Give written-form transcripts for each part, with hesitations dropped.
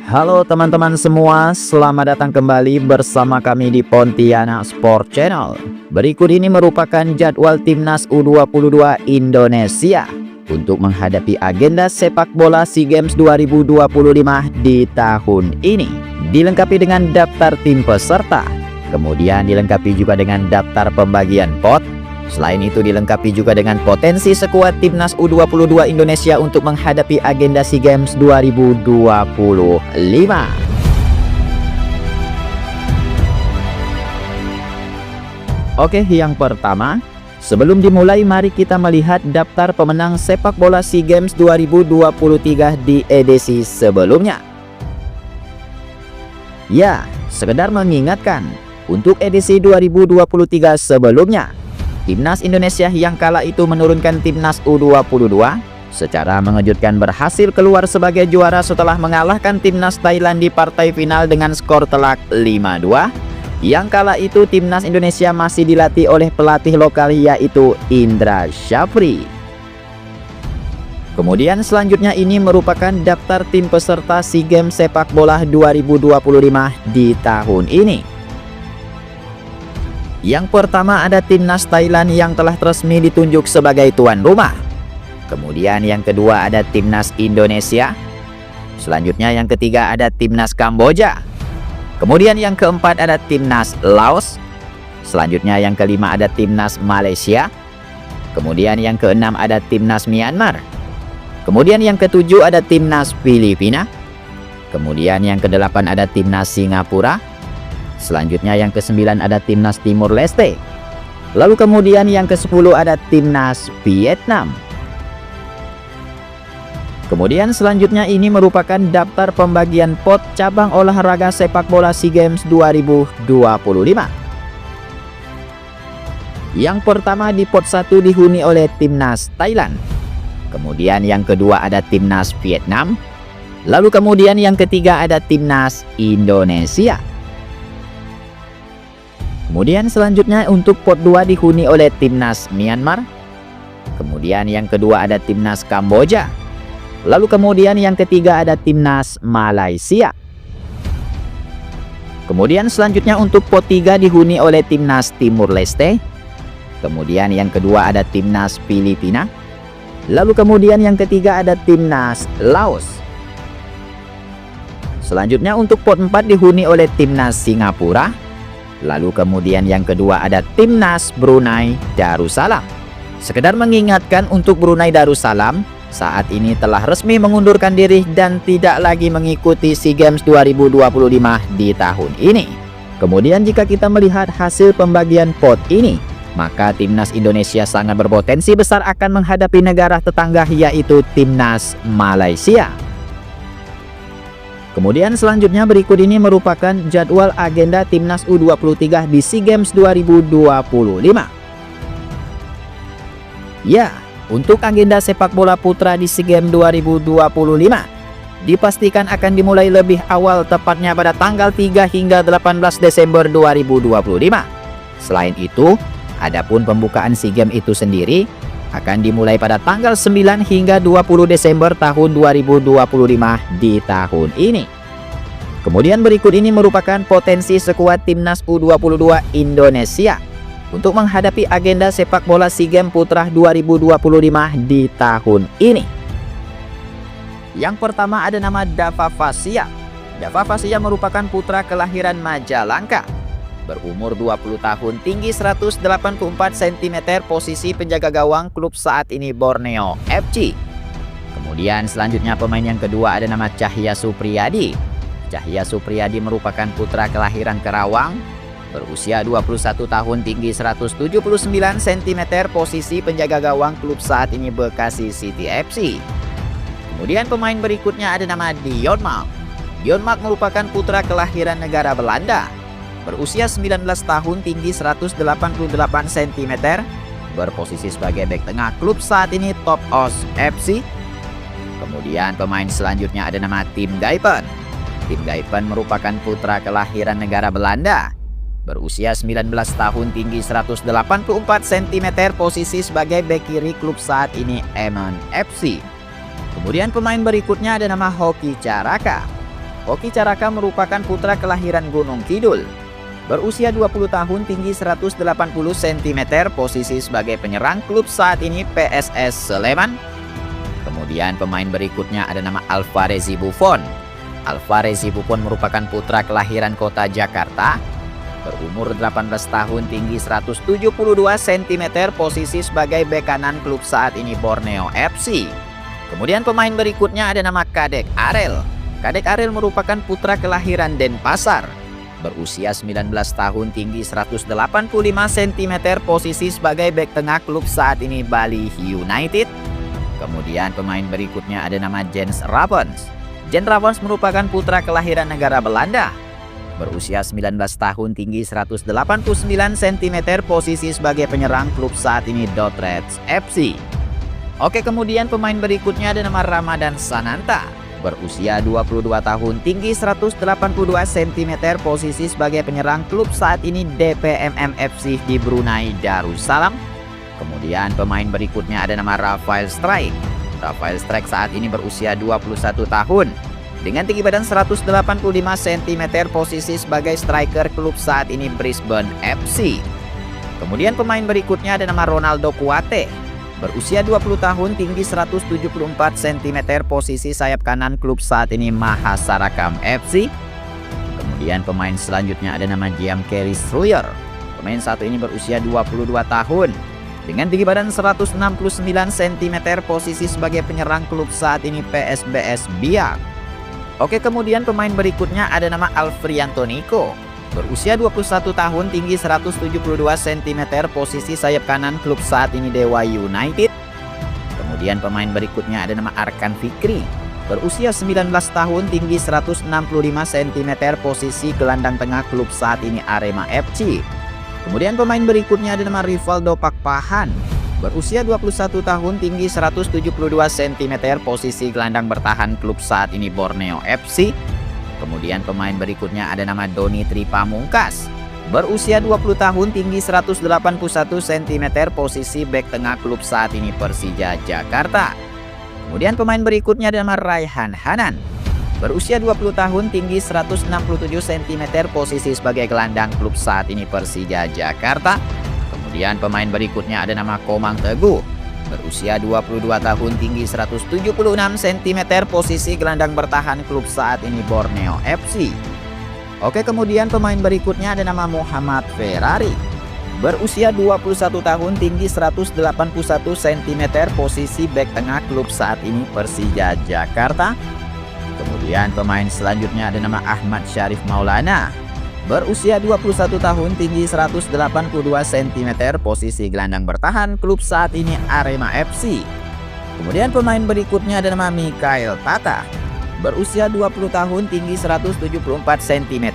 Halo teman-teman semua, selamat datang kembali bersama kami di Pontianak Sport Channel. Berikut ini merupakan jadwal Timnas U22 Indonesia untuk menghadapi agenda sepak bola SEA Games 2025 di tahun ini. Dilengkapi dengan daftar tim peserta, kemudian dilengkapi juga dengan daftar pembagian pot. Selain itu dilengkapi juga dengan potensi skuad Timnas U22 Indonesia untuk menghadapi agenda SEA Games 2025. Oke, yang pertama, sebelum dimulai mari kita melihat daftar pemenang sepak bola SEA Games 2023 di edisi sebelumnya. Ya, sekedar mengingatkan, untuk edisi 2023 sebelumnya, Timnas Indonesia yang kala itu menurunkan Timnas U22 secara mengejutkan berhasil keluar sebagai juara setelah mengalahkan Timnas Thailand di partai final dengan skor telak 5-2. Yang kala itu Timnas Indonesia masih dilatih oleh pelatih lokal yaitu Indra Syafri. Kemudian selanjutnya ini merupakan daftar tim peserta SEA Games sepak bola 2025 di tahun ini. Yang pertama ada Timnas Thailand yang telah resmi ditunjuk sebagai tuan rumah. Kemudian yang kedua ada Timnas Indonesia. Selanjutnya yang ketiga ada Timnas Kamboja. Kemudian yang keempat ada Timnas Laos. Selanjutnya yang kelima ada Timnas Malaysia. Kemudian yang keenam ada Timnas Myanmar. Kemudian yang ketujuh ada Timnas Filipina. Kemudian yang kedelapan ada Timnas Singapura. Selanjutnya yang ke-9 ada Timnas Timur Leste. Lalu kemudian yang ke-10 ada Timnas Vietnam. Kemudian selanjutnya ini merupakan daftar pembagian pot cabang olahraga sepak bola SEA Games 2025. Yang pertama di pot 1 dihuni oleh Timnas Thailand. Kemudian yang kedua ada Timnas Vietnam. Lalu kemudian yang ketiga ada Timnas Indonesia. Kemudian selanjutnya untuk pot 2 dihuni oleh Timnas Myanmar. Kemudian yang kedua ada Timnas Kamboja. Lalu kemudian yang ketiga ada Timnas Malaysia. Kemudian selanjutnya untuk pot 3 dihuni oleh Timnas Timur Leste. Kemudian yang kedua ada Timnas Filipina. Lalu kemudian yang ketiga ada Timnas Laos. Selanjutnya untuk pot 4 dihuni oleh Timnas Singapura. Lalu kemudian yang kedua ada Timnas Brunei Darussalam. Sekedar mengingatkan untuk Brunei Darussalam saat ini telah resmi mengundurkan diri dan tidak lagi mengikuti SEA Games 2025 di tahun ini. Kemudian jika kita melihat hasil pembagian pot ini, maka Timnas Indonesia sangat berpotensi besar akan menghadapi negara tetangga yaitu Timnas Malaysia. Kemudian selanjutnya berikut ini merupakan jadwal agenda Timnas U23 di SEA Games 2025. Ya, untuk agenda sepak bola putra di SEA Games 2025 dipastikan akan dimulai lebih awal, tepatnya pada tanggal 3 hingga 18 Desember 2025. Selain itu, adapun pembukaan SEA Games itu sendiri akan dimulai pada tanggal 9 hingga 20 Desember tahun 2025 di tahun ini. Kemudian berikut ini merupakan potensi skuad Timnas U22 Indonesia untuk menghadapi agenda sepak bola SEA Games Putra 2025 di tahun ini. Yang pertama ada nama Dava Fasya. Dava Fasya merupakan putra kelahiran Majalengka. Berumur 20 tahun, tinggi 184 cm, posisi penjaga gawang, klub saat ini Borneo FC. Kemudian selanjutnya pemain yang kedua ada nama Cahya Supriyadi. Cahya Supriyadi merupakan putra kelahiran Karawang. Berusia 21 tahun, tinggi 179 cm, posisi penjaga gawang, klub saat ini Bekasi City FC. Kemudian pemain berikutnya ada nama Dion Maak. Dion Maak merupakan putra kelahiran negara Belanda. Berusia 19 tahun, tinggi 188 cm, berposisi sebagai bek tengah, klub saat ini Top Os FC. Kemudian pemain selanjutnya ada nama Tim Gaipen. Tim Gaipen merupakan putra kelahiran negara Belanda. Berusia 19 tahun, tinggi 184 cm, posisi sebagai bek kiri, klub saat ini Emmen FC. Kemudian pemain berikutnya ada nama Hoki Caraka. Hoki Caraka merupakan putra kelahiran Gunung Kidul. Berusia 20 tahun, tinggi 180 cm, posisi sebagai penyerang, klub saat ini PSS Sleman. Kemudian pemain berikutnya ada nama Alvarezi Buffon. Alvarezi Buffon merupakan putra kelahiran kota Jakarta. Berumur 18 tahun, tinggi 172 cm, posisi sebagai bek kanan, klub saat ini Borneo FC. Kemudian pemain berikutnya ada nama Kadek Arel. Kadek Arel merupakan putra kelahiran Denpasar. Berusia 19 tahun, tinggi 185 cm, posisi sebagai bek tengah, klub saat ini Bali United. Kemudian pemain berikutnya ada nama Jens Ravens. Jens Ravens merupakan putra kelahiran negara Belanda. Berusia 19 tahun, tinggi 189 cm, posisi sebagai penyerang, klub saat ini Dordrecht FC. Oke, kemudian pemain berikutnya ada nama Ramadan Sananta. Berusia 22 tahun, tinggi 182 cm, posisi sebagai penyerang, klub saat ini DPMM FC di Brunei Darussalam. Kemudian pemain berikutnya ada nama Rafael Strijk. Rafael Strijk saat ini berusia 21 tahun. Dengan tinggi badan 185 cm, posisi sebagai striker, klub saat ini Brisbane FC. Kemudian pemain berikutnya ada nama Ronaldo Kuate. Berusia 20 tahun, tinggi 174 cm, posisi sayap kanan, klub saat ini Mahasarakam FC. Kemudian pemain selanjutnya ada nama Jean-Pierre Struyer. Pemain satu ini berusia 22 tahun. Dengan tinggi badan 169 cm, posisi sebagai penyerang, klub saat ini PSBS Biak. Oke, kemudian pemain berikutnya ada nama Alfrianto Nico. Berusia 21 tahun, tinggi 172 cm, posisi sayap kanan, klub saat ini Dewa United. Kemudian pemain berikutnya ada nama Arkan Fikri. Berusia 19 tahun, tinggi 165 cm, posisi gelandang tengah, klub saat ini Arema FC. Kemudian pemain berikutnya ada nama Rivaldo Pakpahan. Berusia 21 tahun, tinggi 172 cm, posisi gelandang bertahan, klub saat ini Borneo FC. Kemudian pemain berikutnya ada nama Doni Tripamungkas. Berusia 20 tahun, tinggi 181 cm, posisi bek tengah, klub saat ini Persija Jakarta. Kemudian pemain berikutnya ada nama Raihan Hanan. Berusia 20 tahun, tinggi 167 cm, posisi sebagai gelandang, klub saat ini Persija Jakarta. Kemudian pemain berikutnya ada nama Komang Teguh. Berusia 22 tahun, tinggi 176 cm, posisi gelandang bertahan, klub saat ini Borneo FC. Oke, kemudian pemain berikutnya ada nama Muhammad Ferrari. Berusia 21 tahun, tinggi 181 cm, posisi bek tengah, klub saat ini Persija Jakarta. Kemudian pemain selanjutnya ada nama Ahmad Syarif Maulana. Berusia 21 tahun, tinggi 182 cm, posisi gelandang bertahan, klub saat ini Arema FC. Kemudian pemain berikutnya ada nama Mikael Tata. Berusia 20 tahun, tinggi 174 cm,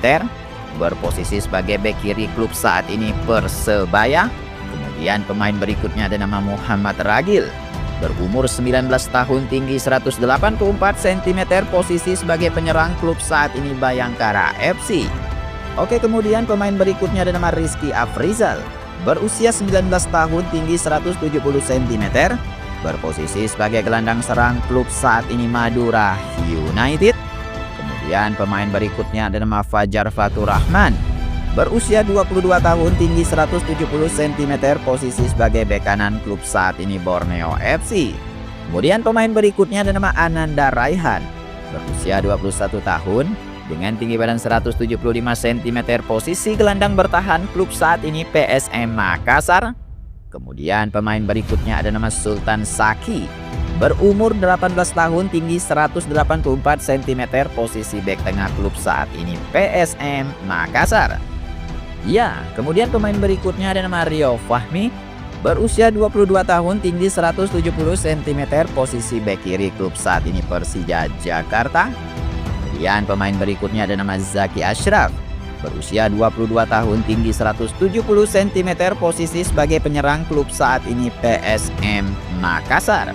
berposisi sebagai bek kiri, klub saat ini Persebaya. Kemudian pemain berikutnya ada nama Muhammad Ragil. Berumur 19 tahun, tinggi 184 cm, posisi sebagai penyerang, klub saat ini Bayangkara FC. Oke, kemudian pemain berikutnya ada nama Rizky Afrizal. Berusia 19 tahun, tinggi 170 cm, berposisi sebagai gelandang serang, klub saat ini Madura United. Kemudian pemain berikutnya ada nama Fajar Fatur Rahman. Berusia 22 tahun, tinggi 170 cm, posisi sebagai bek kanan, klub saat ini Borneo FC. Kemudian pemain berikutnya ada nama Ananda Raihan. Berusia 21 tahun, dengan tinggi badan 175 cm, posisi gelandang bertahan, klub saat ini PSM Makassar. Kemudian pemain berikutnya ada nama Sultan Saki. Berumur 18 tahun, tinggi 184 cm, posisi bek tengah, klub saat ini PSM Makassar. Ya, kemudian pemain berikutnya ada nama Rio Fahmi. Berusia 22 tahun, tinggi 170 cm, posisi bek kiri, klub saat ini Persija Jakarta. Kemudian pemain berikutnya ada nama Zaki Ashraf. Berusia 22 tahun, tinggi 170 cm, posisi sebagai penyerang, klub saat ini PSM Makassar.